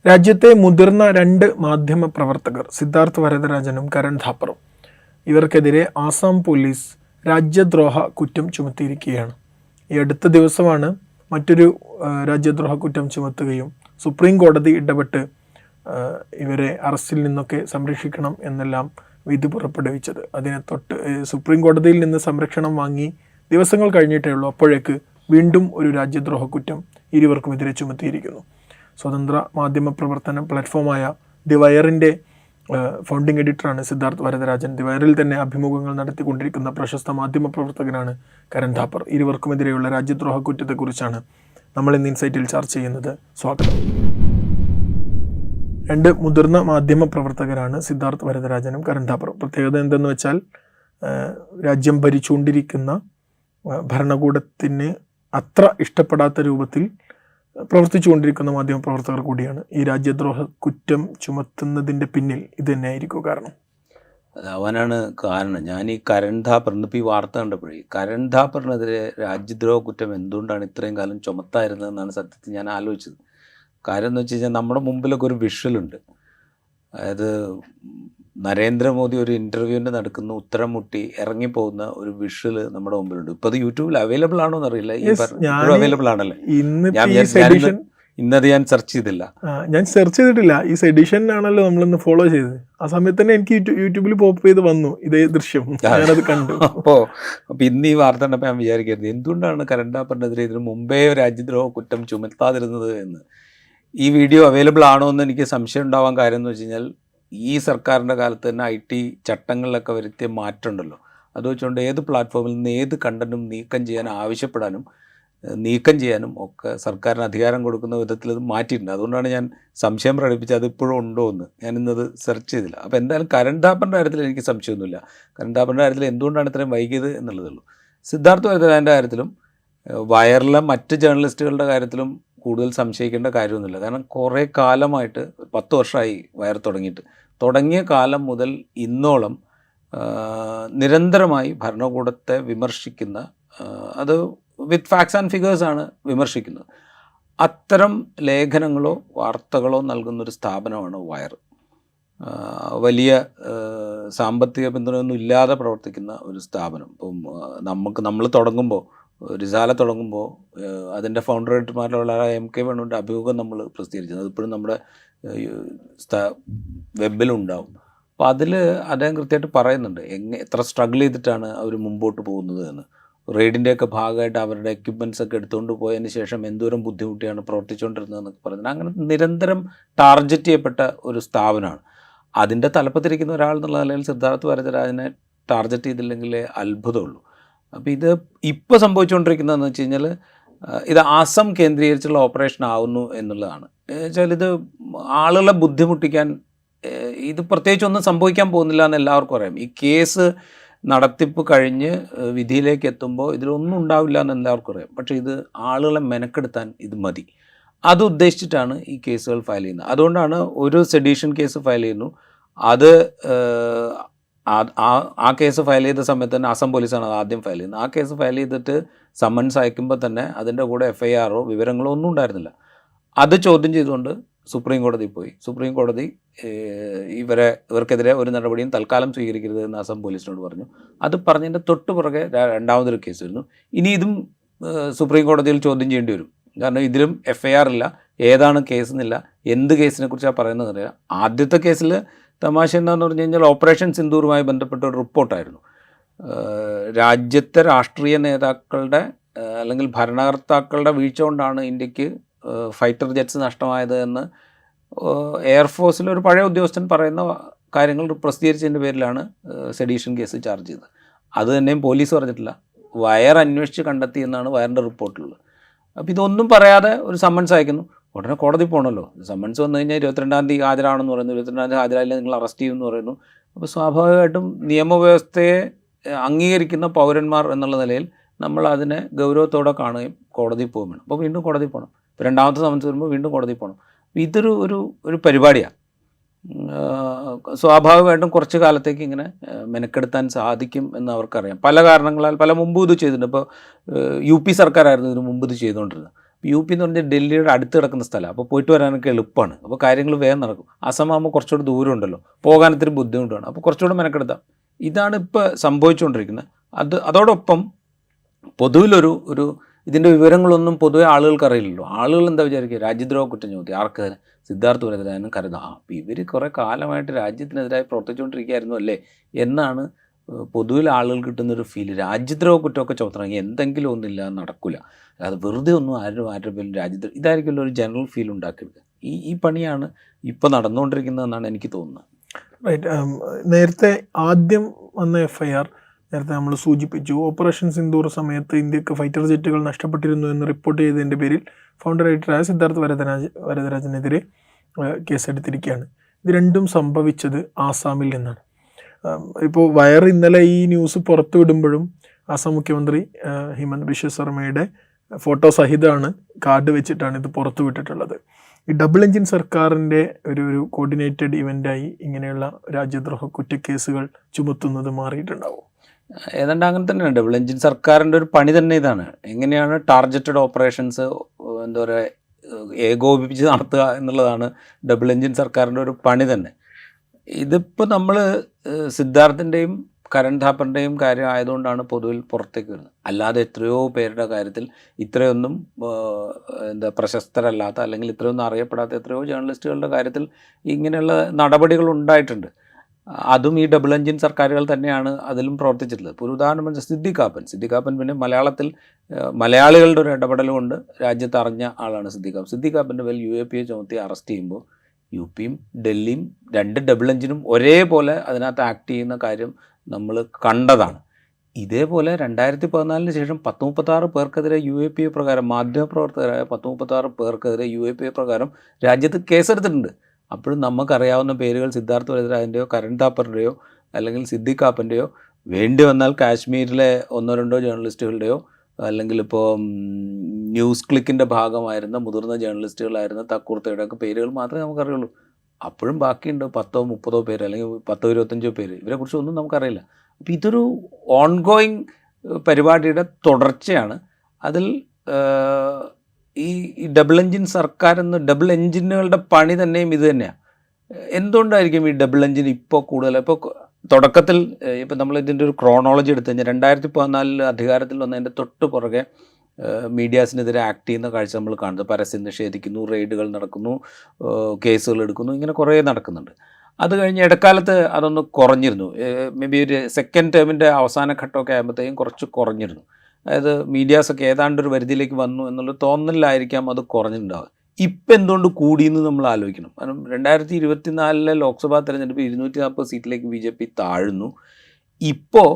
രാജ്യത്തെ മുതിർന്ന 2 മാധ്യമ പ്രവർത്തകർ സിദ്ധാർത്ഥ് വരദരാജനും കരൺ ഥാപ്പറും ഇവർക്കെതിരെ ആസാം പോലീസ് രാജ്യദ്രോഹ കുറ്റം ചുമത്തിയിരിക്കുകയാണ്. ഈ അടുത്ത ദിവസമാണ് മറ്റൊരു രാജ്യദ്രോഹ കുറ്റം ചുമത്തുകയും സുപ്രീം കോടതി ഇടപെട്ട് ഇവരെ അറസ്റ്റിൽ നിന്നൊക്കെ സംരക്ഷിക്കണം എന്നെല്ലാം വിധി പുറപ്പെടുവിച്ചത്. അതിനെ തൊട്ട് സുപ്രീം കോടതിയിൽ നിന്ന് സംരക്ഷണം വാങ്ങി ദിവസങ്ങൾ കഴിഞ്ഞിട്ടേ ഉള്ളൂ. അപ്പോഴേക്ക് വീണ്ടും ഒരു രാജ്യദ്രോഹ കുറ്റം ഇരുവർക്കുമെതിരെ ചുമത്തിയിരിക്കുന്നു. സ്വതന്ത്ര മാധ്യമ പ്രവർത്തന പ്ലാറ്റ്ഫോമായ ദി വയറിൻ്റെ ഫൗണ്ടിങ് എഡിറ്ററാണ് സിദ്ധാർത്ഥ് വരദരാജൻ. ദി വയറിൽ തന്നെ അഭിമുഖങ്ങൾ നടത്തിക്കൊണ്ടിരിക്കുന്ന പ്രശസ്ത മാധ്യമ പ്രവർത്തകനാണ് കരൺ ഥാപ്പർ. ഇരുവർക്കുമെതിരെയുള്ള രാജ്യദ്രോഹ കുറ്റത്തെക്കുറിച്ചാണ് നമ്മൾ ഇന്ന് ഇൻസൈറ്റിൽ ചർച്ച ചെയ്യുന്നത്. സ്വാഗതം. 2 മുതിർന്ന മാധ്യമ പ്രവർത്തകരാണ് സിദ്ധാർത്ഥ് വരദരാജനും കരൺ ഥാപ്പറും. പ്രത്യേകത എന്തെന്ന് വെച്ചാൽ രാജ്യം ഭരിച്ചുകൊണ്ടിരിക്കുന്ന ഭരണകൂടത്തിന് അത്ര ഇഷ്ടപ്പെടാത്ത രൂപത്തിൽ പ്രവർത്തിച്ചുകൊണ്ടിരിക്കുന്ന മാധ്യമ പ്രവർത്തകർ കൂടിയാണ്. ഈ രാജ്യദ്രോഹ കുറ്റം ചുമത്തുന്നതിൻ്റെ പിന്നിൽ ഇത് തന്നെയായിരിക്കും കാരണം. അവനാണ് കാരണം. ഞാൻ ഈ കരൺ ഥാപ്പറിന് ഇപ്പോൾ ഈ വാർത്ത കണ്ടപ്പോഴേ കരൺ ഥാപ്പറിനെതിരെ രാജ്യദ്രോഹ കുറ്റം എന്തുകൊണ്ടാണ് ഇത്രയും കാലം ചുമത്തായിരുന്നതെന്നാണ് സത്യത്തിൽ ഞാൻ ആലോചിച്ചത്. കാര്യം എന്ന് വെച്ച് കഴിഞ്ഞാൽ നമ്മുടെ മുമ്പിലൊക്കെ ഒരു വിഷ്വലുണ്ട്. അതായത് നരേന്ദ്രമോദി ഒരു ഇൻ്റർവ്യൂവിൻ്റെ നടക്കുന്ന ഉത്തരം മുട്ടി ഇറങ്ങിപ്പോകുന്ന ഒരു വിഷ്വൽ നമ്മുടെ മുമ്പിലുണ്ട്. ഇപ്പോൾ അത് യൂട്യൂബിൽ അവൈലബിൾ ആണോ എന്നറിയില്ല. അവൈലബിൾ ആണല്ലേ? ഇന്നത് ഞാൻ സെർച്ച് ചെയ്തില്ല. ഞാൻ സെർച്ച് ചെയ്തിട്ടില്ല. ഈ സെഡിഷൻ ആണല്ലോ നമ്മളിന്ന് ഫോളോ ചെയ്തത്. ആ സമയത്ത് തന്നെ എനിക്ക് യൂട്യൂബിൽ പോപ്പ് ചെയ്ത് വന്നു ഇതേ ദൃശ്യം. ഞാനത് കണ്ടു. അപ്പോൾ ഇന്ന് ഈ വാർത്ത കണ്ടപ്പോൾ ഞാൻ വിചാരിക്കരുത് എന്തുകൊണ്ടാണ് കരൺ ഥാപ്പറിനെതിരെ ഇതിന് മുമ്പേ രാജ്യദ്രോഹ കുറ്റം ചുമത്താതിരുന്നത് എന്ന്. ഈ വീഡിയോ അവൈലബിൾ ആണോ എന്ന് എനിക്ക് സംശയം ഉണ്ടാവാൻ കാര്യം എന്ന് വെച്ച് കഴിഞ്ഞാൽ ഈ സർക്കാരിൻ്റെ കാലത്ത് തന്നെ IT ചട്ടങ്ങളിലൊക്കെ വരുത്തിയ മാറ്റമുണ്ടല്ലോ. അത് വെച്ചുകൊണ്ട് ഏത് പ്ലാറ്റ്ഫോമിൽ നിന്ന് ഏത് കണ്ടന്റും നീക്കം ചെയ്യാൻ ആവശ്യപ്പെടാനും നീക്കം ചെയ്യാനും ഒക്കെ സർക്കാരിന് അധികാരം കൊടുക്കുന്ന വിധത്തിൽ ഇത് മാറ്റിയിട്ടുണ്ട്. അതുകൊണ്ടാണ് ഞാൻ സംശയം പ്രകടിപ്പിച്ചത് അതിപ്പോഴും ഉണ്ടോ എന്ന്. ഞാൻ ഇന്നത് സെർച്ച് ചെയ്തില്ല. അപ്പോൾ എന്തായാലും കരൺ ഥാപ്പറിൻ്റെ കാര്യത്തിൽ എനിക്ക് സംശയമൊന്നുമില്ല. കരൺ ഥാപ്പറിൻ്റെ കാര്യത്തിൽ എന്തുകൊണ്ടാണ് ഇത്രയും വൈകിയത് എന്നുള്ളതുള്ളൂ. സിദ്ധാർത്ഥ് വരദരാജൻ്റെ കാര്യത്തിലും വയറിലെ മറ്റ് ജേർണലിസ്റ്റുകളുടെ കാര്യത്തിലും കൂടുതൽ സംശയിക്കേണ്ട കാര്യമൊന്നുമില്ല. കാരണം കുറേ കാലമായിട്ട് 10 വർഷമായി വയർ തുടങ്ങിയ കാലം മുതൽ ഇന്നോളം നിരന്തരമായി ഭരണകൂടത്തെ വിമർശിക്കുന്ന, അത് വിത്ത് ഫാക്ട്സ് ആൻഡ് ഫിഗേഴ്സാണ് വിമർശിക്കുന്നത്. അത്തരം ലേഖനങ്ങളോ വാർത്തകളോ നൽകുന്നൊരു സ്ഥാപനമാണ് വയർ. വലിയ സാമ്പത്തിക പിന്തുണയൊന്നും ഇല്ലാതെ പ്രവർത്തിക്കുന്ന ഒരു സ്ഥാപനം. ഇപ്പം നമ്മൾ തുടങ്ങുമ്പോൾ റിസാല തുടങ്ങുമ്പോൾ അതിൻ്റെ ഫൗണ്ടർ എഡിറ്റർമാരിലുള്ള MK വേണുവിൻ്റെ അഭിമുഖം നമ്മൾ പ്രസിദ്ധീകരിച്ചത് അതിപ്പോഴും നമ്മുടെ വെബിലുണ്ടാവും. അപ്പോൾ അതിൽ അദ്ദേഹം കൃത്യമായിട്ട് പറയുന്നുണ്ട് എത്ര സ്ട്രഗിൾ ചെയ്തിട്ടാണ് അവർ മുമ്പോട്ട് പോകുന്നത് എന്ന്. റെയ്ഡിൻ്റെയൊക്കെ ഭാഗമായിട്ട് അവരുടെ എക്യുപ്മെൻറ്റ്സ് ഒക്കെ എടുത്തുകൊണ്ട് പോയതിന് ശേഷം എന്തോരം ബുദ്ധിമുട്ടിയാണ് പ്രവർത്തിച്ചുകൊണ്ടിരുന്നതെന്നൊക്കെ പറയുന്നത്. അങ്ങനെ നിരന്തരം ടാർഗറ്റ് ചെയ്യപ്പെട്ട ഒരു സ്ഥാപനമാണ്. അതിൻ്റെ തലപ്പത്തിരിക്കുന്ന ഒരാൾ എന്നുള്ള നിലയിൽ സിദ്ധാർത്ഥ് വരദരാജനെ ടാർഗറ്റ് ചെയ്തില്ലെങ്കിലേ അത്ഭുതമുള്ളൂ. അപ്പോൾ ഇത് ഇപ്പോൾ സംഭവിച്ചുകൊണ്ടിരിക്കുന്നതെന്ന് വെച്ച് കഴിഞ്ഞാൽ ഇത് ആസം കേന്ദ്രീകരിച്ചുള്ള ഓപ്പറേഷൻ ആവുന്നു എന്നുള്ളതാണ്. വെച്ചാൽ ഇത് ആളുകളെ ബുദ്ധിമുട്ടിക്കാൻ, ഇത് പ്രത്യേകിച്ചൊന്നും സംഭവിക്കാൻ പോകുന്നില്ല എന്ന് എല്ലാവർക്കും അറിയാം. ഈ കേസ് നടത്തിപ്പ് കഴിഞ്ഞ് വിധിയിലേക്ക് എത്തുമ്പോൾ ഇതിലൊന്നും ഉണ്ടാവില്ല എന്ന് എല്ലാവർക്കും അറിയാം. പക്ഷേ ഇത് ആളുകളെ മെനക്കെടുത്താൻ ഇത് മതി. അത് ഉദ്ദേശിച്ചിട്ടാണ് ഈ കേസുകൾ ഫയൽ ചെയ്യുന്നത്. അതുകൊണ്ടാണ് ഒരു സെഡീഷൻ കേസ് ഫയൽ ചെയ്യുന്നു. അത് ആ കേസ് ഫയൽ ചെയ്ത സമയത്ത് തന്നെ ആസാം പോലീസാണ് അത് ആദ്യം ഫയൽ ചെയ്യുന്നത്. ആ കേസ് ഫയൽ ചെയ്തിട്ട് സമ്മൻസ് അയക്കുമ്പോൾ തന്നെ അതിൻ്റെ കൂടെ FIR വിവരങ്ങളോ ഒന്നും ഉണ്ടായിരുന്നില്ല. അത് ചോദ്യം ചെയ്തുകൊണ്ട് സുപ്രീം കോടതി പോയി. സുപ്രീം കോടതി ഇവർക്കെതിരെ ഒരു നടപടിയും തൽക്കാലം സ്വീകരിക്കരുത് എന്ന് ആസാം പോലീസിനോട് പറഞ്ഞു. അത് പറഞ്ഞതിൻ്റെ തൊട്ട് പുറകെ രണ്ടാമതൊരു കേസ് വരുന്നു. ഇനി ഇതും സുപ്രീം കോടതിയിൽ ചോദ്യം ചെയ്യേണ്ടി വരും. കാരണം ഇതിലും FIR ഇല്ല, ഏതാണ് കേസ് എന്നില്ല, എന്ത് കേസിനെ കുറിച്ചാണ് പറയുന്നത് അറിയാം. ആദ്യത്തെ കേസിൽ തമാശ എന്താണെന്ന് പറഞ്ഞു കഴിഞ്ഞാൽ ഓപ്പറേഷൻ സിന്ദൂറുമായി ബന്ധപ്പെട്ട ഒരു റിപ്പോർട്ടായിരുന്നു. രാജ്യത്തെ രാഷ്ട്രീയ നേതാക്കളുടെ അല്ലെങ്കിൽ ഭരണകർത്താക്കളുടെ വീഴ്ച കൊണ്ടാണ് ഇന്ത്യക്ക് ഫൈറ്റർ ജെറ്റ്സ് നഷ്ടമായത് എന്ന് എയർഫോഴ്സിലെ ഒരു പഴയ ഉദ്യോഗസ്ഥൻ പറയുന്ന കാര്യങ്ങൾ പ്രസിദ്ധീകരിച്ചതിൻ്റെ പേരിലാണ് സെഡീഷൻ കേസ് ചാർജ് ചെയ്തത്. അത് തന്നെയും പോലീസ് പറഞ്ഞിട്ടില്ല, വയർ അന്വേഷിച്ച് കണ്ടെത്തി എന്നാണ് വയറിൻ്റെ റിപ്പോർട്ടിലുള്ളത്. അപ്പോൾ ഇതൊന്നും പറയാതെ ഒരു സമ്മൻസ് അയക്കുന്നു. ഉടനെ കോടതി പോകണമല്ലോ. സമ്മൻസ് വന്നു കഴിഞ്ഞാൽ 22-ാം തീയതി ഹാജരാണെന്ന് പറയുന്നു. 22-ാം തീയതി ഹാജരായില്ല നിങ്ങൾ അറസ്റ്റ് ചെയ്യുമെന്ന് പറയുന്നു. അപ്പോൾ സ്വാഭാവികമായിട്ടും നിയമവ്യവസ്ഥയെ അംഗീകരിക്കുന്ന പൗരന്മാർ എന്നുള്ള നിലയിൽ നമ്മൾ അതിനെ ഗൗരവത്തോടെ കാണുകയും കോടതിയിൽ പോകും വേണം. അപ്പോൾ വീണ്ടും കോടതി പോകണം. ഇപ്പോൾ രണ്ടാമത്തെ സമ്മൻസ് വരുമ്പോൾ വീണ്ടും കോടതി പോകണം. ഇതൊരു ഒരു പരിപാടിയാണ്. സ്വാഭാവികമായിട്ടും കുറച്ച് കാലത്തേക്ക് ഇങ്ങനെ മെനക്കെടുത്താൻ സാധിക്കും എന്ന് അവർക്കറിയാം. പല കാരണങ്ങളാൽ മുമ്പ് ഇത് ചെയ്തിട്ടുണ്ട്. ഇപ്പോൾ UP സർക്കാരായിരുന്നു ഇതിന് മുമ്പ് ഇത് ചെയ്തുകൊണ്ടിരുന്നത്. യു പി എന്ന് പറഞ്ഞാൽ ഡൽഹിയുടെ അടുത്ത് കിടക്കുന്ന സ്ഥലമാണ്. അപ്പോൾ പോയിട്ട് വരാനൊക്കെ എളുപ്പമാണ്. അപ്പോൾ കാര്യങ്ങൾ വേഗം നടക്കും. അസം ആകുമ്പോൾ കുറച്ചുകൂടി ദൂരം ഉണ്ടല്ലോ, പോകാൻ ഇത്തിരി ബുദ്ധിമുട്ടാണ്. അപ്പോൾ കുറച്ചുകൂടെ മെനക്കെടുത്താം. ഇതാണ് ഇപ്പോൾ സംഭവിച്ചുകൊണ്ടിരിക്കുന്നത്. അതോടൊപ്പം പൊതുവിലൊരു ഇതിൻ്റെ വിവരങ്ങളൊന്നും പൊതുവെ ആളുകൾക്ക് അറിയില്ലല്ലോ. ആളുകൾ എന്താ വിചാരിക്കുക, രാജ്യദ്രോഹ കുറ്റം ചുമത്തി ആർക്ക്, സിദ്ധാർത്ഥ് വരദരാജനും കരുതാം. അപ്പോൾ ഇവർ കുറേ കാലമായിട്ട് രാജ്യത്തിനെതിരായി പ്രവർത്തിച്ചുകൊണ്ടിരിക്കുകയായിരുന്നു അല്ലേ എന്നാണ് പൊതുവിൽ ആളുകൾ കിട്ടുന്നൊരു ഫീൽ. രാജ്യദ്രോഹ കുറ്റമൊക്കെ ചുമത്തണമെങ്കിൽ എന്തെങ്കിലും ഒന്നുമില്ല, നടക്കില്ല. അല്ലാതെ വെറുതെ ഒന്നും ആരുടെ പേരും രാജ്യദ്രോഹം, ഇതായിരിക്കുമല്ലോ ഒരു ജനറൽ ഫീൽ ഉണ്ടാക്കിയെടുക്കുക. ഈ പണിയാണ് ഇപ്പോൾ നടന്നുകൊണ്ടിരിക്കുന്നതെന്നാണ് എനിക്ക് തോന്നുന്നത്. റൈറ്റ്. നേരത്തെ ആദ്യം വന്ന FIR നേരത്തെ നമ്മൾ സൂചിപ്പിച്ചു. ഓപ്പറേഷൻ സിന്ദൂർ സമയത്ത് ഇന്ത്യക്ക് ഫൈറ്റർ ജെറ്റുകൾ നഷ്ടപ്പെട്ടിരുന്നു എന്ന് റിപ്പോർട്ട് ചെയ്തതിൻ്റെ പേരിൽ ഫൗണ്ടർ റൈറ്ററായ സിദ്ധാർത്ഥ് വരദരാജനെതിരെ കേസെടുത്തിരിക്കുകയാണ്. ഇത് രണ്ടും സംഭവിച്ചത് ആസാമിൽ നിന്നാണ്. ഇപ്പോൾ വയർ ഇന്നലെ ഈ ന്യൂസ് പുറത്തു വിടുമ്പോഴും ആസാം മുഖ്യമന്ത്രി ഹിമന്ത് ബിശ്വ ശർമ്മയുടെ ഫോട്ടോ സഹിതമാണ്, കാർഡ് വെച്ചിട്ടാണ് ഇത് പുറത്തു വിട്ടിട്ടുള്ളത്. ഈ ഡബിൾ എഞ്ചിൻ സർക്കാരിൻ്റെ ഒരു കോർഡിനേറ്റഡ് ഇവൻ്റായി ഇങ്ങനെയുള്ള രാജ്യദ്രോഹ കുറ്റക്കേസുകൾ ചുമത്തുന്നത് മാറിയിട്ടുണ്ടാവും. ഏതാണ്ട് അങ്ങനെ തന്നെയാണ്. ഡബിൾ എഞ്ചിൻ സർക്കാരിൻ്റെ ഒരു പണി തന്നെ ഇതാണ്. എങ്ങനെയാണ് ടാർഗറ്റഡ് ഓപ്പറേഷൻസ് എന്താ പറയുക ഏകോപിപ്പിച്ച് നടത്തുക എന്നുള്ളതാണ് ഡബിൾ എഞ്ചിൻ സർക്കാരിൻ്റെ ഒരു പണി തന്നെ. ഇതിപ്പോൾ നമ്മൾ സിദ്ധാർത്ഥിൻ്റെയും കരൺ ഥാപ്പറിൻ്റെയും കാര്യം ആയതുകൊണ്ടാണ് പൊതുവിൽ പുറത്തേക്ക് വരുന്നത്. അല്ലാതെ എത്രയോ പേരുടെ കാര്യത്തിൽ ഇത്രയൊന്നും പ്രശസ്തരല്ലാത്ത അല്ലെങ്കിൽ ഇത്രയൊന്നും അറിയപ്പെടാത്ത എത്രയോ ജേർണലിസ്റ്റുകളുടെ കാര്യത്തിൽ ഇങ്ങനെയുള്ള നടപടികൾ ഉണ്ടായിട്ടുണ്ട്. അതും ഈ ഡബിൾ എഞ്ചിൻ സർക്കാരുകൾ തന്നെയാണ് അതിലും പ്രവർത്തിച്ചിട്ടുള്ളത്. ഇപ്പോൾ ഒരു ഉദാഹരണം സിദ്ദിഖ് കാപ്പൻ പിന്നെ മലയാളികളുടെ ഒരു ഇടപെടൽ കൊണ്ട് രാജ്യത്ത് അറിഞ്ഞ ആളാണ് സിദ്ദിഖ് കാപ്പൻ്റെ മേൽ UAPA ചുമത്തി അറസ്റ്റ് ചെയ്യുമ്പോൾ UPയും ഡൽഹിയും രണ്ട് ഡബിൾ എഞ്ചിനും ഒരേപോലെ അതിനകത്ത് ആക്ട് ചെയ്യുന്ന കാര്യം നമ്മൾ കണ്ടതാണ്. ഇതേപോലെ 2014 ശേഷം 136 പേർക്കെതിരെ UAPA പ്രകാരം, മാധ്യമപ്രവർത്തകരായ 136 പേർക്കെതിരെ UAPA പ്രകാരം രാജ്യത്ത് കേസെടുത്തിട്ടുണ്ട്. അപ്പോഴും നമുക്കറിയാവുന്ന പേരുകൾ സിദ്ധാർത്ഥ് വരദരാജൻ്റെയോ കരൺ ഥാപ്പറിൻ്റെയോ അല്ലെങ്കിൽ സിദ്ദിഖ് കാപ്പൻ്റെയോ, വേണ്ടി വന്നാൽ കാശ്മീരിലെ 1-2 ജേർണലിസ്റ്റുകളുടെയോ, അല്ലെങ്കിൽ ഇപ്പോൾ ന്യൂസ് ക്ലിക്കിൻ്റെ ഭാഗമായിരുന്ന മുതിർന്ന ജേർണലിസ്റ്റുകളായിരുന്ന തക്കൂർത്തയുടെ ഒക്കെ പേരുകൾ മാത്രമേ നമുക്കറിയുള്ളൂ. അപ്പോഴും ബാക്കിയുണ്ട് 10-30 പേര് അല്ലെങ്കിൽ 10-25 പേര്. ഇവരെക്കുറിച്ചൊന്നും നമുക്കറിയില്ല. അപ്പോൾ ഇതൊരു ഓൺഗോയിങ് പരിപാടിയുടെ തുടർച്ചയാണ്. അതിൽ ഈ ഡബിൾ എഞ്ചിൻ സർക്കാർ ഡബിൾ എഞ്ചിനുകളുടെ പണി തന്നെയും ഇത് തന്നെയാണ്. എന്തുകൊണ്ടായിരിക്കും ഈ ഡബിൾ എഞ്ചിൻ ഇപ്പോൾ കൂടുതൽ? ഇപ്പോൾ തുടക്കത്തിൽ ഇപ്പം നമ്മൾ ഇതിൻ്റെ ഒരു ക്രോണോളജി എടുത്തു കഴിഞ്ഞാൽ 2014 അധികാരത്തിൽ വന്നതിൻ്റെ തൊട്ട് പുറകെ മീഡിയാസിനെതിരെ ആക്ട് ചെയ്യുന്ന കാഴ്ച നമ്മൾ കാണുന്നത്. പരസ്യം നിഷേധിക്കുന്നു, റെയ്ഡുകൾ നടക്കുന്നു, കേസുകൾ എടുക്കുന്നു, ഇങ്ങനെ കുറേ നടക്കുന്നുണ്ട്. അത് കഴിഞ്ഞ് ഇടക്കാലത്ത് അതൊന്ന് കുറഞ്ഞിരുന്നു. മേ ബി ഒരു സെക്കൻഡ് ടേമിൻ്റെ അവസാന ഘട്ടമൊക്കെ ആകുമ്പോഴത്തേക്കും കുറച്ച് കുറഞ്ഞിരുന്നു. അതായത് മീഡിയാസൊക്കെ ഏതാണ്ടൊരു പരിധിയിലേക്ക് വന്നു എന്നുള്ള തോന്നലിലായിരിക്കാം അത് കുറഞ്ഞിട്ടുണ്ടാവുക. ഇപ്പം എന്തുകൊണ്ട് കൂടിയെന്ന് നമ്മൾ ആലോചിക്കണം. കാരണം 2024 ലോക്സഭാ തെരഞ്ഞെടുപ്പ് 240 സീറ്റിലേക്ക് BJP താഴുന്നു. ഇപ്പോൾ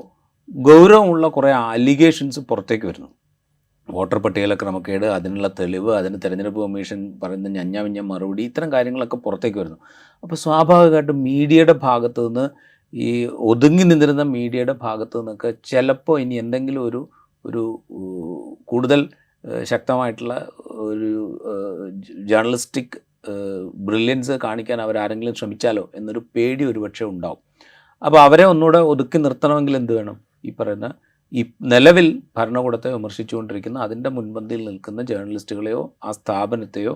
ഗൗരവമുള്ള കുറേ അലിഗേഷൻസ് പുറത്തേക്ക് വരുന്നു. വോട്ടർ പട്ടികയിലെ ക്രമക്കേട്, അതിനുള്ള തെളിവ്, അതിന് തെരഞ്ഞെടുപ്പ് കമ്മീഷൻ പറയുന്ന ഞഞ്ഞ മറുപടി, ഇത്തരം കാര്യങ്ങളൊക്കെ പുറത്തേക്ക് വരുന്നു. അപ്പോൾ സ്വാഭാവികമായിട്ടും മീഡിയയുടെ ഭാഗത്തു നിന്ന്, ഈ ഒതുങ്ങി നിന്നിരുന്ന മീഡിയയുടെ ഭാഗത്തു നിന്നൊക്കെ ചിലപ്പോൾ ഇനി എന്തെങ്കിലും ഒരു കൂടുതൽ ശക്തമായിട്ടുള്ള ഒരു ജേർണലിസ്റ്റിക് ബ്രില്യൻസ് കാണിക്കാൻ അവരാരെങ്കിലും ശ്രമിച്ചാലോ എന്നൊരു പേടി ഒരുപക്ഷെ ഉണ്ടാവും. അപ്പോൾ അവരെ ഒന്നുകൂടെ ഒതുക്കി നിർത്തണമെങ്കിൽ എന്ത് വേണം? ഈ പറയുന്ന ഈ നിലവിൽ ഭരണകൂടത്തെ വിമർശിച്ചുകൊണ്ടിരിക്കുന്ന അതിൻ്റെ മുൻപന്തിയിൽ നിൽക്കുന്ന ജേർണലിസ്റ്റുകളെയോ ആ സ്ഥാപനത്തെയോ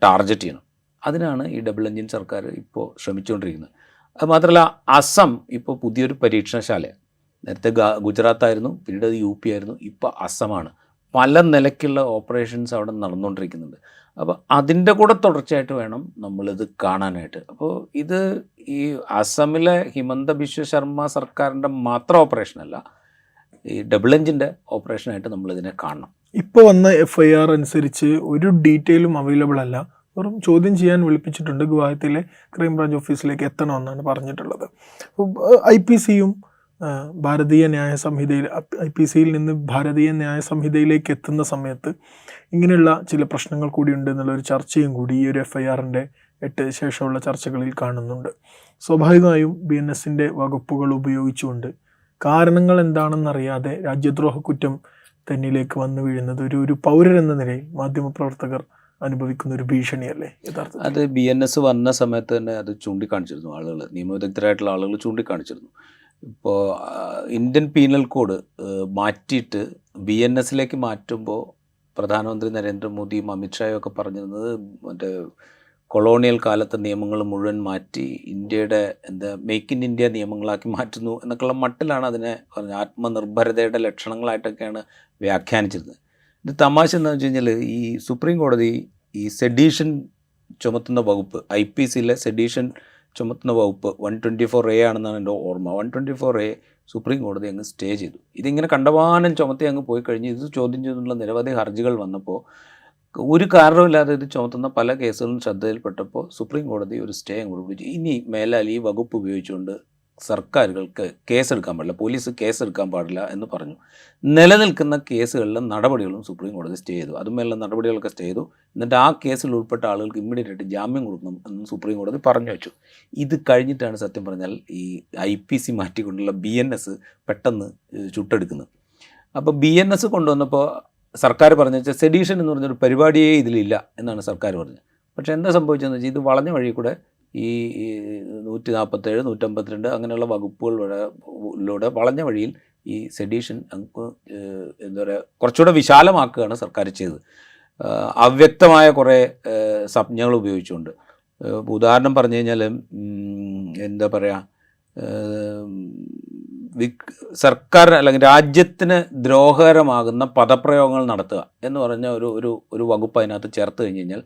ടാർഗറ്റ് ചെയ്യണം. അതിനാണ് ഈ ഡബിൾ എഞ്ചിൻ സർക്കാർ ഇപ്പോൾ ശ്രമിച്ചുകൊണ്ടിരിക്കുന്നത്. അത് മാത്രമല്ല, അസം ഇപ്പോൾ പുതിയൊരു പരീക്ഷണശാലയാണ്. നേരത്തെ ഗുജറാത്തായിരുന്നു, പിന്നീട് അത് UP ആയിരുന്നു, ഇപ്പോൾ അസമാണ്. പല നിലയ്ക്കുള്ള ഓപ്പറേഷൻസ് അവിടെ നടന്നുകൊണ്ടിരിക്കുന്നുണ്ട്. അപ്പോൾ അതിൻ്റെ കൂടെ തുടർച്ചയായിട്ട് വേണം നമ്മളിത് കാണാനായിട്ട്. അപ്പോൾ ഇത് ഈ അസമിലെ ഹിമന്ത ബിശ്വ ശർമ്മ സർക്കാരിൻ്റെ മാത്രം ഓപ്പറേഷനല്ല, ഈ ഡബിൾ എഞ്ചിൻ്റെ ഓപ്പറേഷനായിട്ട് നമ്മളിതിനെ കാണണം. ഇപ്പോൾ വന്ന FIR അനുസരിച്ച് ഒരു ഡീറ്റെയിലും അവൈലബിൾ അല്ല. വെറും ചോദ്യം ചെയ്യാൻ വിളിപ്പിച്ചിട്ടുണ്ട്. ഗുവാഹത്തിയിലെ ക്രൈംബ്രാഞ്ച് ഓഫീസിലേക്ക് എത്തണമെന്നാണ് പറഞ്ഞിട്ടുള്ളത്. IPCയും ഭാരതീയ ന്യായ സംഹിതയിൽ IPCയിൽ നിന്ന് ഭാരതീയ ന്യായ സംഹിതയിലേക്ക് എത്തുന്ന സമയത്ത് ഇങ്ങനെയുള്ള ചില പ്രശ്നങ്ങൾ കൂടി ഉണ്ട് എന്നുള്ളൊരു ചർച്ചയും കൂടി ഈ ഒരു FIRൻ്റെ ശേഷമുള്ള ചർച്ചകളിൽ കാണുന്നുണ്ട്. സ്വാഭാവികമായും BNSൻ്റെ വകുപ്പുകൾ ഉപയോഗിച്ചുകൊണ്ട് കാരണങ്ങൾ എന്താണെന്നറിയാതെ രാജ്യദ്രോഹ കുറ്റം തന്നിലേക്ക് വന്നു വീഴുന്നത് ഒരു പൗരരെന്ന നിലയിൽ മാധ്യമപ്രവർത്തകർ അനുഭവിക്കുന്ന ഒരു ഭീഷണിയല്ലേ യഥാർത്ഥത്തിൽ? അത് BNS വന്ന സമയത്ത് തന്നെ അത് ചൂണ്ടിക്കാണിച്ചിരുന്നു. ആളുകൾ, നിയമവിദഗ്ധരായിട്ടുള്ള ആളുകൾ ചൂണ്ടിക്കാണിച്ചിരുന്നു. ഇപ്പോൾ ഇന്ത്യൻ പീനൽ കോഡ് മാറ്റിയിട്ട് BNSലേക്ക് മാറ്റുമ്പോൾ പ്രധാനമന്ത്രി നരേന്ദ്രമോദിയും അമിത്ഷായും ഒക്കെ പറഞ്ഞിരുന്നത് മറ്റേ കൊളോണിയൽ കാലത്തെ നിയമങ്ങൾ മുഴുവൻ മാറ്റി ഇന്ത്യയുടെ മേക്ക് ഇൻ ഇന്ത്യ നിയമങ്ങളാക്കി മാറ്റുന്നു എന്നൊക്കെയുള്ള മട്ടിലാണ് അതിനെ പറഞ്ഞത്. ആത്മനിർഭരതയുടെ ലക്ഷണങ്ങളായിട്ടൊക്കെയാണ് വ്യാഖ്യാനിച്ചിരുന്നത്. ഇത് തമാശ എന്താണെന്ന് വെച്ച് കഴിഞ്ഞാൽ ഈ സുപ്രീം കോടതി ഈ സെഡീഷൻ ചുമത്തുന്ന വകുപ്പ്, IPCയിലെ സെഡീഷൻ ചുമത്തുന്ന വകുപ്പ് 124A ആണെന്നാണ് എൻ്റെ ഓർമ്മ. 124A സുപ്രീം കോടതി അങ്ങ് സ്റ്റേ ചെയ്തു. ഇതിങ്ങനെ കണ്ടമാനം ചുമത്തി അങ്ങ് പോയി കഴിഞ്ഞ് ഇത് ചോദ്യം ചെയ്തുള്ള നിരവധി ഹർജികൾ വന്നപ്പോൾ ഒരു കാരണമില്ലാതെ ഇത് ചുമത്തുന്ന പല കേസുകളും ശ്രദ്ധയിൽപ്പെട്ടപ്പോൾ സുപ്രീം കോടതി ഒരു സ്റ്റേ അങ്ങ് കൊടുത്തു. ഇനി മേലാൽ ഈ വകുപ്പ് ഉപയോഗിച്ചുകൊണ്ട് സർക്കാരുകൾക്ക് കേസെടുക്കാൻ പാടില്ല, പോലീസ് കേസെടുക്കാൻ പാടില്ല എന്ന് പറഞ്ഞു. നിലനിൽക്കുന്ന കേസുകളിലും നടപടികളും സുപ്രീം കോടതി സ്റ്റേ ചെയ്തു. അതുമേലുള്ള നടപടികളൊക്കെ സ്റ്റേ ചെയ്തു. എന്നിട്ട് ആ കേസിൽ ഉൾപ്പെട്ട ആളുകൾക്ക് ഇമ്മീഡിയറ്റ് ആയിട്ട് ജാമ്യം കൊടുക്കണം എന്ന് സുപ്രീം കോടതി പറഞ്ഞു വെച്ചു. ഇത് കഴിഞ്ഞിട്ടാണ് സത്യം പറഞ്ഞാൽ ഈ IPC മാറ്റിക്കൊണ്ടുള്ള BNS പെട്ടെന്ന് ചുട്ടെടുക്കുന്നത്. അപ്പോൾ BNS കൊണ്ടുവന്നപ്പോൾ സർക്കാർ പറഞ്ഞു വെച്ചാൽ സെഡീഷൻ എന്ന് പറഞ്ഞൊരു പരിപാടിയേ ഇതിലില്ല എന്നാണ് സർക്കാർ പറഞ്ഞത്. പക്ഷേ എന്താ സംഭവിച്ചതെന്ന് വെച്ചാൽ ഇത് വളഞ്ഞ വഴി കൂടെ ഈ 147, 152 അങ്ങനെയുള്ള വകുപ്പുകളിലൂടെ വളഞ്ഞ വഴിയിൽ ഈ സെഡീഷൻ നമുക്ക് എന്താ പറയുക കുറച്ചുകൂടെ വിശാലമാക്കുകയാണ് സർക്കാർ ചെയ്തത്. അവ്യക്തമായ കുറേ സംജ്ഞകൾ ഉപയോഗിച്ചുകൊണ്ട്. ഉദാഹരണം പറഞ്ഞു കഴിഞ്ഞാൽ എന്താ പറയുക, സർക്കാർ അല്ലെങ്കിൽ രാജ്യത്തിന് ദ്രോഹകരമാകുന്ന പദപ്രയോഗങ്ങൾ നടത്തുക എന്ന് പറഞ്ഞ ഒരു വകുപ്പ് അതിനകത്ത് ചേർത്ത് കഴിഞ്ഞ് കഴിഞ്ഞാൽ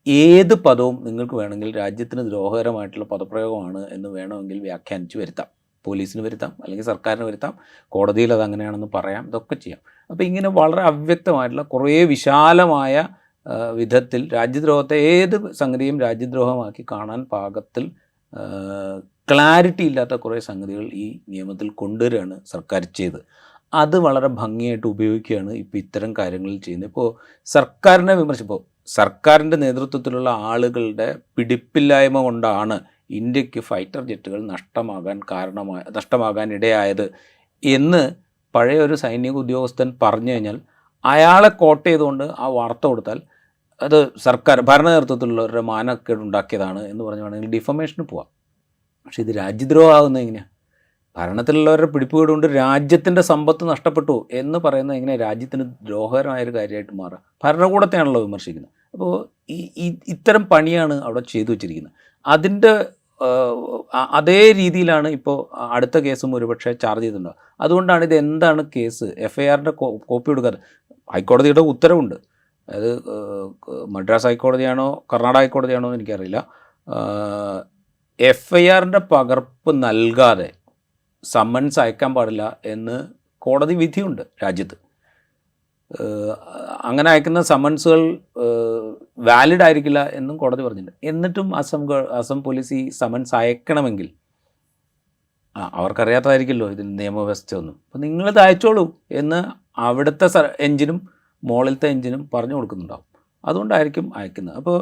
ഏത് പദവും നിങ്ങൾക്ക് വേണമെങ്കിൽ രാജ്യത്തിന് ദ്രോഹകരമായിട്ടുള്ള പദപ്രയോഗമാണ് എന്ന് വേണമെങ്കിൽ വ്യാഖ്യാനിച്ച് വരുത്താം. പോലീസിന് വരുത്താം, അല്ലെങ്കിൽ സർക്കാരിന് വരുത്താം, കോടതിയിൽ അത് അങ്ങനെയാണെന്ന് പറയാം, ഇതൊക്കെ ചെയ്യാം. അപ്പോൾ ഇങ്ങനെ വളരെ അവ്യക്തമായിട്ടുള്ള കുറേ വിശാലമായ വിധത്തിൽ രാജ്യദ്രോഹത്തെ ഏത് സംഗതിയും രാജ്യദ്രോഹമാക്കി കാണാൻ പാകത്തിൽ ക്ലാരിറ്റി ഇല്ലാത്ത കുറേ സംഗതികൾ ഈ നിയമത്തിൽ കൊണ്ടുവരികയാണ് സർക്കാർ ചെയ്ത്. അത് വളരെ ഭംഗിയായിട്ട് ഉപയോഗിക്കുകയാണ് ഇപ്പോൾ ഇത്തരം കാര്യങ്ങളിൽ ചെയ്യുന്നത്. ഇപ്പോൾ സർക്കാരിനെ വിമർശിപ്പോൾ സർക്കാരിൻ്റെ നേതൃത്വത്തിലുള്ള ആളുകളുടെ പിടിപ്പില്ലായ്മ കൊണ്ടാണ് ഇന്ത്യക്ക് ഫൈറ്റർ ജെറ്റുകൾ നഷ്ടമാകാൻ ഇടയായത് എന്ന് പഴയ ഒരു സൈനിക ഉദ്യോഗസ്ഥൻ പറഞ്ഞു കഴിഞ്ഞാൽ അയാളെ കോട്ട് ചെയ്തുകൊണ്ട് ആ വാർത്ത കൊടുത്താൽ അത് സർക്കാർ ഭരണ നേതൃത്വത്തിലുള്ളവരുടെ മാനക്കേടുണ്ടാക്കിയതാണ് എന്ന് പറഞ്ഞു വേണമെങ്കിൽ ഡിഫമേഷന് പോവാം. പക്ഷേ ഇത് രാജ്യദ്രോഹമാകുന്നത് എങ്ങനെയാണ്? ഭരണത്തിലുള്ളവരുടെ പിടിപ്പുകേട് കൊണ്ട് രാജ്യത്തിൻ്റെ സമ്പത്ത് നഷ്ടപ്പെട്ടു എന്ന് പറയുന്നത് എങ്ങനെ രാജ്യത്തിന് ദ്രോഹകരമായൊരു കാര്യമായിട്ട് മാറുക? ഭരണകൂടത്തെയാണല്ലോ വിമർശിക്കുന്നത്. അപ്പോൾ ഇത്തരം പണിയാണ് അവിടെ ചെയ്തു വച്ചിരിക്കുന്നത്. അതിൻ്റെ അതേ രീതിയിലാണ് ഇപ്പോൾ അടുത്ത കേസും ഒരുപക്ഷെ ചാർജ് ചെയ്തിട്ടുണ്ടാകും. അതുകൊണ്ടാണ് ഇത് എന്താണ് കേസ്, FIRൻ്റെ കോപ്പി കൊടുക്കാതെ. ഹൈക്കോടതിയുടെ ഉത്തരവുണ്ട്. അതായത് മദ്രാസ് ഹൈക്കോടതിയാണോ കർണാടക ഹൈക്കോടതിയാണോ എന്ന് എനിക്കറിയില്ല. FIRൻ്റെ പകർപ്പ് നൽകാതെ സമ്മൻസ് അയക്കാൻ പാടില്ല എന്ന് കോടതി വിധിയുണ്ട് രാജ്യത്ത്. അങ്ങനെ അയക്കുന്ന സമ്മൻസുകൾ വാലിഡ് ആയിരിക്കില്ല എന്നും കോടതി പറഞ്ഞിട്ടുണ്ട്. എന്നിട്ടും അസം പോലീസ് ഈ സമ്മൻസ് അയക്കണമെങ്കിൽ അവർക്കറിയാത്തതായിരിക്കുമല്ലോ ഇതിൻ്റെ നിയമവ്യവസ്ഥ ഒന്നും. അപ്പോൾ നിങ്ങളിത് അയച്ചോളൂ എന്ന് അവിടുത്തെ എഞ്ചിനും മുകളിലത്തെ എഞ്ചിനും പറഞ്ഞു കൊടുക്കുന്നുണ്ടാവും. അതുകൊണ്ടായിരിക്കും അയക്കുന്നത്. അപ്പോൾ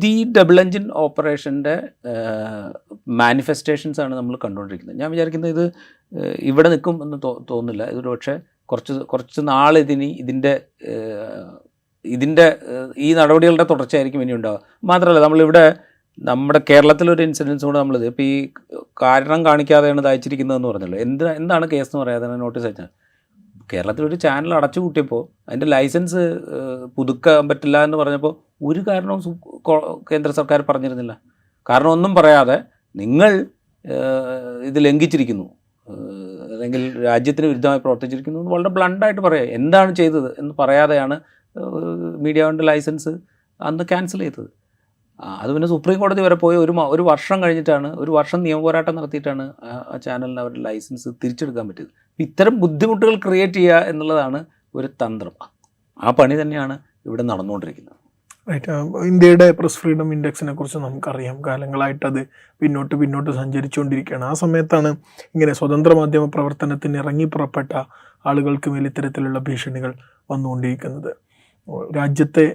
ഈ ഡബിൾ എഞ്ചിൻ ഓപ്പറേഷൻ്റെ മാനിഫെസ്റ്റേഷൻസാണ് നമ്മൾ കണ്ടുകൊണ്ടിരിക്കുന്നത്. ഞാൻ വിചാരിക്കുന്നത് ഇത് ഇവിടെ നിൽക്കും എന്ന് തോന്നുന്നില്ല. ഇതൊരു പക്ഷേ കുറച്ച് നാൾ ഇതിൻ്റെ ഈ നടപടികളുടെ തുടർച്ചയായിരിക്കും ഇനി ഉണ്ടാവുക. മാത്രമല്ല നമ്മളിവിടെ നമ്മുടെ കേരളത്തിലൊരു ഇൻസിഡൻസ് കൂടെ നമ്മളിത് ഇപ്പോൾ ഈ കാരണം കാണിക്കാതെയാണ് ഇത് അയച്ചിരിക്കുന്നതെന്ന് പറഞ്ഞല്ലോ. എന്താണ് കേസ് എന്ന് പറയാതെ നോട്ടീസ് അയച്ചാൽ കേരളത്തിലൊരു ചാനൽ അടച്ചു കൂട്ടിയപ്പോൾ അതിൻ്റെ ലൈസൻസ് പുതുക്കാൻ പറ്റില്ല എന്ന് പറഞ്ഞപ്പോൾ ഒരു കാരണവും കേന്ദ്ര സർക്കാർ പറഞ്ഞിരുന്നില്ല. കാരണം ഒന്നും പറയാതെ നിങ്ങൾ ഇത് ലംഘിച്ചിരിക്കുന്നു അല്ലെങ്കിൽ രാജ്യത്തിന് വിരുദ്ധമായി പ്രവർത്തിച്ചിരിക്കുന്നു എന്ന് വളരെ ബ്ലണ്ടായിട്ട് പറയാം. എന്താണ് ചെയ്തത് എന്ന് പറയാതെയാണ് മീഡിയ വണ്ണിൻ്റെ ലൈസൻസ് അന്ന് ക്യാൻസൽ ചെയ്തത്. അത് പിന്നെ സുപ്രീം കോടതി വരെ പോയി ഒരു വർഷം കഴിഞ്ഞിട്ടാണ്, ഒരു വർഷം നിയമപോരാട്ടം നടത്തിയിട്ടാണ് ആ ചാനലിന് അവരുടെ ലൈസൻസ് തിരിച്ചെടുക്കാൻ പറ്റിയത്. ഇത്തരം ബുദ്ധിമുട്ടുകൾ ക്രിയേറ്റ് ചെയ്യുക എന്നുള്ളതാണ് ഒരു തന്ത്രം. ആ പണി തന്നെയാണ് ഇവിടെ നടന്നുകൊണ്ടിരിക്കുന്നത്. റൈറ്റ്. ഇന്ത്യയുടെ പ്രസ് ഫ്രീഡം ഇൻഡെക്സിനെ കുറിച്ച് നമുക്കറിയാം. കാലങ്ങളായിട്ട് അത് പിന്നോട്ട് സഞ്ചരിച്ചുകൊണ്ടിരിക്കുകയാണ്. ആ സമയത്താണ് ഇങ്ങനെ സ്വതന്ത്ര മാധ്യമ പ്രവർത്തനത്തിന് ഇറങ്ങി പുറപ്പെട്ട ആളുകൾക്ക് മേൽ ഇത്തരത്തിലുള്ള ഭീഷണികൾ വന്നുകൊണ്ടിരിക്കുന്നത്. രാജ്യത്തെ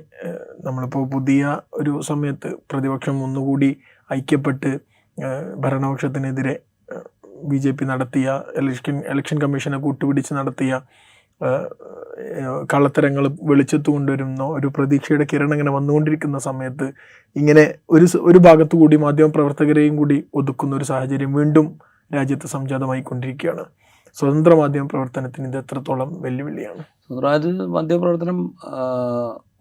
നമ്മളിപ്പോൾ പുതിയ ഒരു സമയത്ത് പ്രതിപക്ഷം ഒന്നുകൂടി ഐക്യപ്പെട്ട് ഭരണപക്ഷത്തിനെതിരെ BJP നടത്തിയ ഇലക്ഷൻ കമ്മീഷനെ കൂട്ടുപിടിച്ച് നടത്തിയ കള്ളത്തരങ്ങൾ വെളിച്ചത്ത് കൊണ്ടുവരുന്ന ഒരു പ്രതീക്ഷയുടെ കിരണം ഇങ്ങനെ വന്നുകൊണ്ടിരിക്കുന്ന സമയത്ത് ഇങ്ങനെ ഒരു ഭാഗത്തു കൂടി മാധ്യമപ്രവർത്തകരെയും കൂടി ഒതുക്കുന്ന ഒരു സാഹചര്യം വീണ്ടും രാജ്യത്ത് സംജാതമായി കൊണ്ടിരിക്കുകയാണ്. സ്വതന്ത്ര മാധ്യമ പ്രവർത്തനത്തിന് ഇത് എത്രത്തോളം വെല്ലുവിളിയാണ്? അത് മാധ്യമപ്രവർത്തനം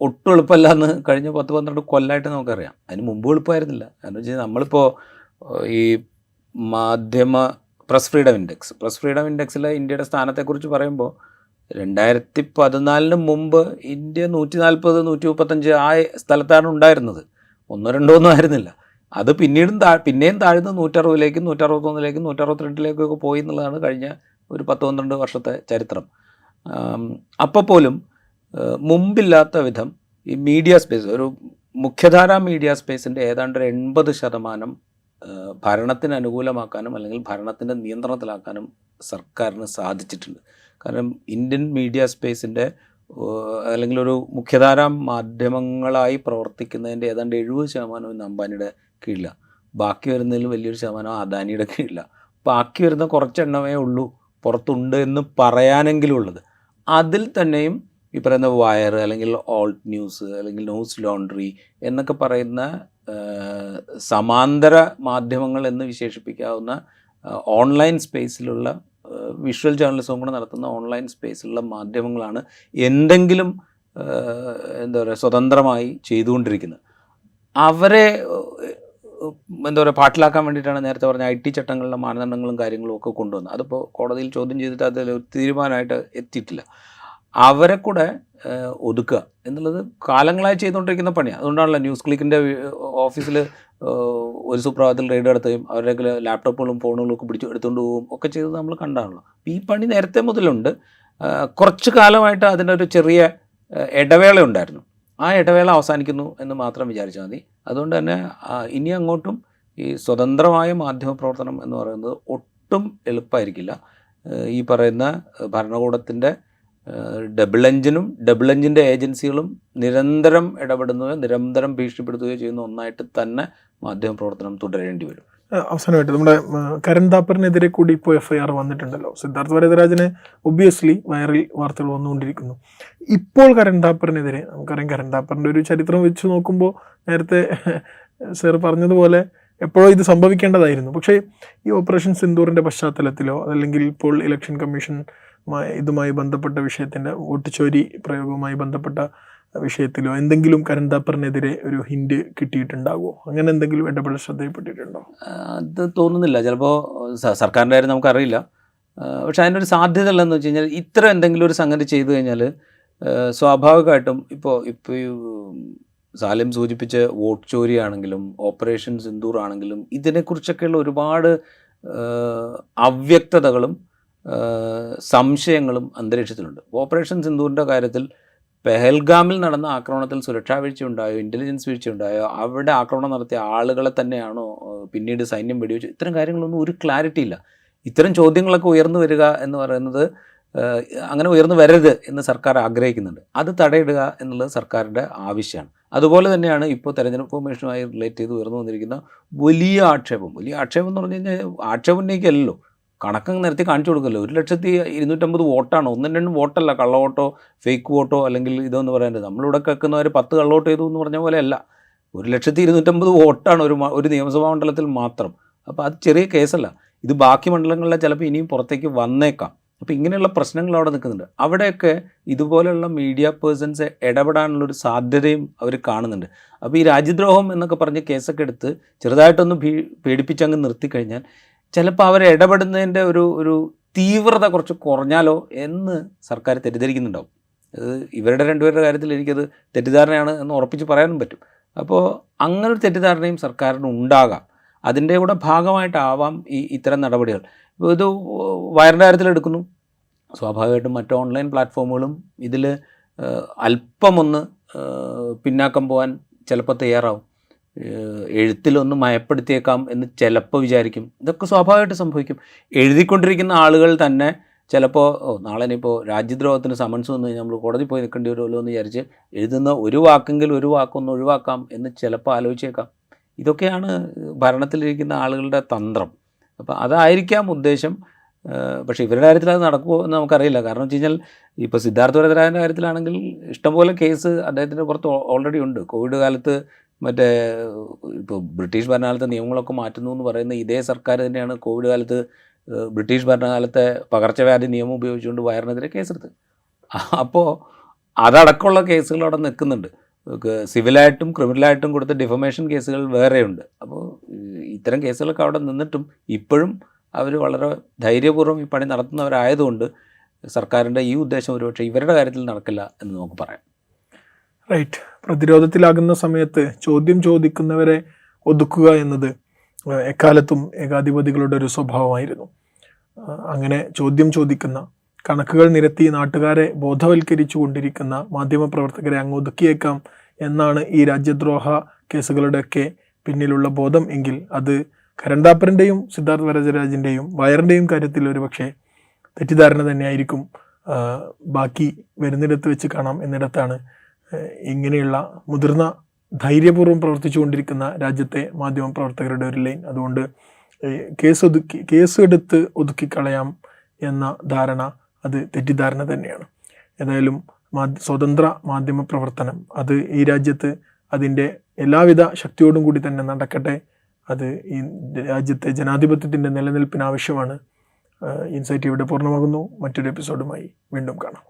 ഒട്ടും എളുപ്പമല്ല എന്ന് കഴിഞ്ഞ 10-12 കൊല്ലമായിട്ട് നമുക്കറിയാം. അതിന് മുമ്പ് എളുപ്പമായിരുന്നില്ല. കാരണം വെച്ച് കഴിഞ്ഞാൽ നമ്മളിപ്പോൾ ഈ മാധ്യമ പ്രസ് ഫ്രീഡം ഇൻഡെക്സിൽ ഇന്ത്യയുടെ സ്ഥാനത്തെക്കുറിച്ച് പറയുമ്പോൾ 2014 മുമ്പ് ഇന്ത്യ 140-135 ആ സ്ഥലത്താണ് ഉണ്ടായിരുന്നത്. 1-2 ആയിരുന്നില്ല. അത് പിന്നെയും താഴ്ന്ന് 160-ലേക്കും 161-ലേക്കും 162-ലേക്കൊക്കെ പോയി എന്നുള്ളതാണ് കഴിഞ്ഞ ഒരു 10-12 വർഷത്തെ ചരിത്രം. അപ്പോൾ പോലും മുമ്പില്ലാത്ത വിധം ഈ മീഡിയ സ്പേസ്, ഒരു മുഖ്യധാര മീഡിയ സ്പേസിൻ്റെ ഏതാണ്ട് ഒരു 80% ഭരണത്തിന് അനുകൂലമാക്കാനും അല്ലെങ്കിൽ ഭരണത്തിൻ്റെ നിയന്ത്രണത്തിലാക്കാനും സർക്കാരിന് സാധിച്ചിട്ടുണ്ട്. കാരണം ഇന്ത്യൻ മീഡിയ സ്പേസിൻ്റെ അല്ലെങ്കിൽ ഒരു മുഖ്യധാര മാധ്യമങ്ങളായി പ്രവർത്തിക്കുന്നതിൻ്റെ ഏതാണ്ട് 70% ഇന്ന് അംബാനിയുടെ കീഴിലാണ്. ബാക്കി വരുന്നതിൽ വലിയൊരു ശതമാനം അദാനിയുടെ കീഴിലാണ്. ബാക്കി വരുന്ന കുറച്ചെണ്ണമേ ഉള്ളൂ പുറത്തുണ്ട് എന്ന് പറയാനെങ്കിലും ഉള്ളത്. അതിൽ തന്നെയും ഈ പറയുന്ന വയർ അല്ലെങ്കിൽ ഓൾട്ട് ന്യൂസ് അല്ലെങ്കിൽ ന്യൂസ് ലോണ്ടറി എന്നൊക്കെ പറയുന്ന സമാന്തര മാധ്യമങ്ങൾ എന്ന് വിശേഷിപ്പിക്കാവുന്ന ഓൺലൈൻ സ്പേസിലുള്ള വിഷ്വൽ ജേർണലിസം കൂടെ നടത്തുന്ന ഓൺലൈൻ സ്പേസിലുള്ള മാധ്യമങ്ങളാണ് എന്തെങ്കിലും എന്താ പറയുക സ്വതന്ത്രമായി ചെയ്തുകൊണ്ടിരിക്കുന്നത്. അവരെ എന്താ പറയുക പാട്ടിലാക്കാൻ വേണ്ടിയിട്ടാണ് നേരത്തെ പറഞ്ഞ IT ചട്ടങ്ങളുടെ മാനദണ്ഡങ്ങളും കാര്യങ്ങളും ഒക്കെ കൊണ്ടുവന്നത്. അതിപ്പോൾ കോടതിയിൽ ചോദ്യം ചെയ്തിട്ട് അതിൽ തീരുമാനമായിട്ട് എത്തിയിട്ടില്ല. അവരെ കൂടെ ഒതുക്കുക എന്നുള്ളത് കാലങ്ങളായി ചെയ്തുകൊണ്ടിരിക്കുന്ന പണിയാണ്. അതുകൊണ്ടാണല്ലോ ന്യൂസ് ക്ലിക്കിൻ്റെ ഓഫീസിൽ ഒരു സുപ്രഭാതത്തിൽ റെയ്ഡ് നടത്തുകയും അവരുടെ ലാപ്ടോപ്പുകളും ഫോണുകളും ഒക്കെ എടുത്തുകൊണ്ട് പോവുകയും ഒക്കെ ചെയ്തത് നമ്മൾ കണ്ടാണല്ലോ. ഈ പണി നേരത്തെ മുതലുണ്ട്. കുറച്ച് കാലമായിട്ട് അതിൻ്റെ ഒരു ചെറിയ ഇടവേള ഉണ്ടായിരുന്നു. ആ ഇടവേള അവസാനിക്കുന്നു എന്ന് മാത്രം വിചാരിച്ചാൽ മതി. അതുകൊണ്ട് തന്നെ ഇനി അങ്ങോട്ടും ഈ സ്വതന്ത്രമായ മാധ്യമപ്രവർത്തനം എന്ന് പറയുന്നത് ഒട്ടും എളുപ്പമായിരിക്കില്ല. ഈ പറയുന്ന ഭരണകൂടത്തിൻ്റെ ഡബിൾ എഞ്ചിൻ്റെ ഏജൻസികളും നിരന്തരം ഇടപെടുകയോ നിരന്തരം ഭീഷണിപ്പെടുത്തുകയോ ചെയ്യുന്ന ഒന്നായിട്ട് തന്നെ മാധ്യമപ്രവർത്തനം തുടരേണ്ടി വരും. അവസാനമായിട്ട് നമ്മുടെ കരൺ താപ്പറിനെതിരെ കൂടി ഇപ്പോൾ FIR വന്നിട്ടുണ്ടല്ലോ. സിദ്ധാർത്ഥ വരദരാജന് ഒബ്വിയസ്ലി വൈറൽ വാർത്തകൾ വന്നുകൊണ്ടിരിക്കുന്നു. ഇപ്പോൾ കരൺ താപ്പറിനെതിരെ നമുക്കറിയാം, കരൺ താപ്പറിൻ്റെ ഒരു ചരിത്രം വെച്ച് നോക്കുമ്പോൾ നേരത്തെ സർ പറഞ്ഞതുപോലെ എപ്പോഴോ ഇത് സംഭവിക്കേണ്ടതായിരുന്നു. പക്ഷേ ഈ ഓപ്പറേഷൻ സിന്ദൂറിൻ്റെ പശ്ചാത്തലത്തിലോ അതല്ലെങ്കിൽ ഇപ്പോൾ ഇലക്ഷൻ കമ്മീഷൻ ഇതുമായി ബന്ധപ്പെട്ട വിഷയത്തിൻ്റെ വോട്ട് ചോരി പ്രയോഗവുമായി ബന്ധപ്പെട്ട വിഷയത്തിലോ എന്തെങ്കിലും കരൺ താപ്പറിനെതിരെ ഒരു ഹിൻഡ് കിട്ടിയിട്ടുണ്ടാകുമോ? അങ്ങനെ എന്തെങ്കിലും ഇടപെടൽ ശ്രദ്ധയിൽപ്പെട്ടിട്ടുണ്ടോ? അത് തോന്നുന്നില്ല. ചിലപ്പോൾ സർക്കാരിൻ്റെ കാര്യം നമുക്കറിയില്ല. പക്ഷെ അതിനൊരു സാധ്യത ഉള്ളതെന്ന് വെച്ച് കഴിഞ്ഞാൽ ഇത്ര എന്തെങ്കിലും ഒരു സംഗതി ചെയ്തു കഴിഞ്ഞാൽ സ്വാഭാവികമായിട്ടും ഇപ്പോൾ ഈ സാലിം സൂചിപ്പിച്ച വോട്ട് ചോരിയാണെങ്കിലും ഓപ്പറേഷൻ സിന്ദൂർ ആണെങ്കിലും ഇതിനെക്കുറിച്ചൊക്കെയുള്ള ഒരുപാട് അവ്യക്തതകളും സംശയങ്ങളും അന്തരീക്ഷത്തിലുണ്ട്. ഓപ്പറേഷൻ സിന്ദൂറിൻ്റെ കാര്യത്തിൽ പെഹൽഗാമിൽ നടന്ന ആക്രമണത്തിൽ സുരക്ഷാ വീഴ്ച ഉണ്ടായോ, ഇൻ്റലിജൻസ് വീഴ്ച ഉണ്ടായോ, അവിടെ ആക്രമണം നടത്തിയ ആളുകളെ തന്നെയാണോ പിന്നീട് സൈന്യം വെടിവെച്ചു, ഇത്തരം കാര്യങ്ങളൊന്നും ഒരു ക്ലാരിറ്റി ഇല്ല. ഇത്തരം ചോദ്യങ്ങളൊക്കെ ഉയർന്നു വരിക എന്ന് പറയുന്നത് അങ്ങനെ ഉയർന്നു വരരുത് എന്ന് സർക്കാർ ആഗ്രഹിക്കുന്നുണ്ട്. അത് തടയിടുക എന്നുള്ളത് സർക്കാരിൻ്റെ ആവശ്യമാണ്. അതുപോലെ തന്നെയാണ് ഇപ്പോൾ തെരഞ്ഞെടുപ്പ് കമ്മീഷനുമായി റിലേറ്റ് ചെയ്ത് ഉയർന്നു വന്നിരിക്കുന്ന വലിയ ആക്ഷേപം എന്ന് പറഞ്ഞു കഴിഞ്ഞാൽ ആക്ഷേപം ഉന്നയിക്കല്ലോ, കണക്കങ്ങ് നിരത്തി കാണിച്ചു കൊടുക്കല്ലോ. 1,250 വോട്ടാണ്, 1-2 വോട്ടല്ല, കള്ളവോട്ടോ ഫേക്ക് വോട്ടോ അല്ലെങ്കിൽ ഇതെന്ന് പറയുന്നത്. നമ്മളിവിടെ കേൾക്കുന്നവർ 10 കള്ളവോട്ട് ചെയ്തു എന്ന് പറഞ്ഞ പോലെ അല്ല. 1,250 വോട്ടാണ് ഒരു നിയമസഭാ മണ്ഡലത്തിൽ മാത്രം. അപ്പോൾ അത് ചെറിയ കേസല്ല. ഇത് ബാക്കി മണ്ഡലങ്ങളിലെ ചിലപ്പോൾ ഇനിയും പുറത്തേക്ക് വന്നേക്കാം. അപ്പോൾ ഇങ്ങനെയുള്ള പ്രശ്നങ്ങൾ അവിടെ നിൽക്കുന്നുണ്ട്. അവിടെയൊക്കെ ഇതുപോലെയുള്ള മീഡിയ പേഴ്സൺസ് ഇടപെടാനുള്ളൊരു സാധ്യതയും അവർ കാണുന്നുണ്ട്. അപ്പോൾ ഈ രാജ്യദ്രോഹം എന്നൊക്കെ പറഞ്ഞ് കേസൊക്കെ എടുത്ത് ചെറുതായിട്ടൊന്ന് പേടിപ്പിച്ചങ്ങ് നിർത്തിക്കഴിഞ്ഞാൽ ചിലപ്പോൾ അവർ ഇടപെടുന്നതിൻ്റെ ഒരു തീവ്രത കുറച്ച് കുറഞ്ഞാലോ എന്ന് സർക്കാർ തെറ്റിദ്ധരിക്കുന്നുണ്ടാവും. അത് ഇവരുടെ രണ്ടുപേരുടെ കാര്യത്തിൽ എനിക്കത് തെറ്റിദ്ധാരണയാണ് എന്ന് ഉറപ്പിച്ച് പറയാനും പറ്റും. അപ്പോൾ അങ്ങനൊരു തെറ്റിദ്ധാരണയും സർക്കാരിന് ഉണ്ടാകാം. അതിൻ്റെ കൂടെ ഭാഗമായിട്ടാവാം ഇത്തരം നടപടികൾ. ഇപ്പോൾ ഇത് വയറിൻ്റെ കാര്യത്തിലെടുക്കുന്നു, സ്വാഭാവികമായിട്ടും മറ്റ് ഓൺലൈൻ പ്ലാറ്റ്ഫോമുകളും ഇതിൽ അല്പമൊന്ന് പിന്നാക്കം പോകാൻ ചിലപ്പോൾ തയ്യാറാവും. എഴുത്തിലൊന്ന് മയപ്പെടുത്തിയേക്കാം എന്ന് ചിലപ്പോൾ വിചാരിക്കും. ഇതൊക്കെ സ്വാഭാവികമായിട്ട് സംഭവിക്കും. എഴുതിക്കൊണ്ടിരിക്കുന്ന ആളുകൾ തന്നെ ചിലപ്പോൾ നാളെ ഇനിയിപ്പോൾ രാജ്യദ്രോഹത്തിന് സമൻസ് വന്നു കഴിഞ്ഞാൽ നമ്മൾ കോടതി പോയി നിൽക്കേണ്ടി വരുമല്ലോ എന്ന് വിചാരിച്ച് എഴുതുന്ന ഒരു വാക്കൊന്ന് ഒഴിവാക്കാം എന്ന് ചിലപ്പോൾ ആലോചിച്ചേക്കാം. ഇതൊക്കെയാണ് ഭരണത്തിലിരിക്കുന്ന ആളുകളുടെ തന്ത്രം. അപ്പോൾ അതായിരിക്കാം ഉദ്ദേശം. പക്ഷേ ഇവരുടെ കാര്യത്തിൽ അത് നടക്കുമോ എന്ന് നമുക്കറിയില്ല. കാരണം വെച്ച് കഴിഞ്ഞാൽ ഇപ്പോൾ സിദ്ധാർത്ഥ വരദരാജൻ്റെ കാര്യത്തിലാണെങ്കിൽ ഇഷ്ടംപോലെ കേസ് അദ്ദേഹത്തിൻ്റെ പുറത്ത് ഓൾറെഡി ഉണ്ട്. കോവിഡ് കാലത്ത് മറ്റേ ഇപ്പോൾ ബ്രിട്ടീഷ് ഭരണകാലത്തെ നിയമങ്ങളൊക്കെ മാറ്റുന്നു എന്ന് പറയുന്ന ഇതേ സർക്കാർ തന്നെയാണ് കോവിഡ് കാലത്ത് ബ്രിട്ടീഷ് ഭരണകാലത്തെ പകർച്ചവ്യാധി നിയമം ഉപയോഗിച്ചുകൊണ്ട് വയറിനെതിരെ കേസെടുത്ത്. അപ്പോൾ അതടക്കമുള്ള കേസുകൾ അവിടെ നിൽക്കുന്നുണ്ട്. സിവിലായിട്ടും ക്രിമിനലായിട്ടും കൊടുത്ത ഡിഫമേഷൻ കേസുകൾ വേറെയുണ്ട്. അപ്പോൾ ഇത്തരം കേസുകളൊക്കെ അവിടെ നിന്നിട്ടും ഇപ്പോഴും അവർ വളരെ ധൈര്യപൂർവ്വം ഈ പണി നടത്തുന്നവരായതുകൊണ്ട് സർക്കാരിൻ്റെ ഈ ഉദ്ദേശം ഒരുപക്ഷെ ഇവരുടെ കാര്യത്തിൽ നടക്കില്ല എന്ന് നമുക്ക് പറയാം. റൈറ്റ്. പ്രതിരോധത്തിലാകുന്ന സമയത്ത് ചോദ്യം ചോദിക്കുന്നവരെ ഒതുക്കുക എന്നത് എക്കാലത്തും ഏകാധിപതികളുടെ ഒരു സ്വഭാവമായിരുന്നു. അങ്ങനെ ചോദ്യം ചോദിക്കുന്ന, കണക്കുകൾ നിരത്തി നാട്ടുകാരെ ബോധവൽക്കരിച്ചു കൊണ്ടിരിക്കുന്ന മാധ്യമപ്രവർത്തകരെ അങ്ങ് ഒതുക്കിയേക്കാം എന്നാണ് ഈ രാജ്യദ്രോഹ കേസുകളുടെയൊക്കെ പിന്നിലുള്ള ബോധം എങ്കിൽ അത് കരൺ ഥാപ്പറിൻ്റെയും സിദ്ധാർത്ഥ് വരദരാജിൻ്റെയും വയറിൻ്റെയും കാര്യത്തിൽ ഒരു പക്ഷേ തെറ്റിദ്ധാരണ തന്നെയായിരിക്കും. ബാക്കി വരുന്നിടത്ത് വെച്ച് കാണാം എന്നിടത്താണ് ഇങ്ങനെയുള്ള മുതിർന്ന ധൈര്യപൂർവ്വം പ്രവർത്തിച്ചു കൊണ്ടിരിക്കുന്ന രാജ്യത്തെ മാധ്യമപ്രവർത്തകരുടെ ഒരു ലൈൻ. അതുകൊണ്ട് കേസ് എടുത്ത് ഒതുക്കിക്കളയാം എന്ന ധാരണ അത് തെറ്റിദ്ധാരണ തന്നെയാണ്. ഏതായാലും സ്വതന്ത്ര മാധ്യമ പ്രവർത്തനം അത് ഈ രാജ്യത്ത് അതിൻ്റെ എല്ലാവിധ ശക്തിയോടും കൂടി തന്നെ നടക്കട്ടെ. അത് ഈ രാജ്യത്തെ ജനാധിപത്യത്തിൻ്റെ നിലനിൽപ്പിന് ആവശ്യമാണ്. ഇൻസൈറ്റ് ഇവിടെ പൂർണ്ണമാകുന്നു. മറ്റൊരു എപ്പിസോഡുമായി വീണ്ടും കാണാം.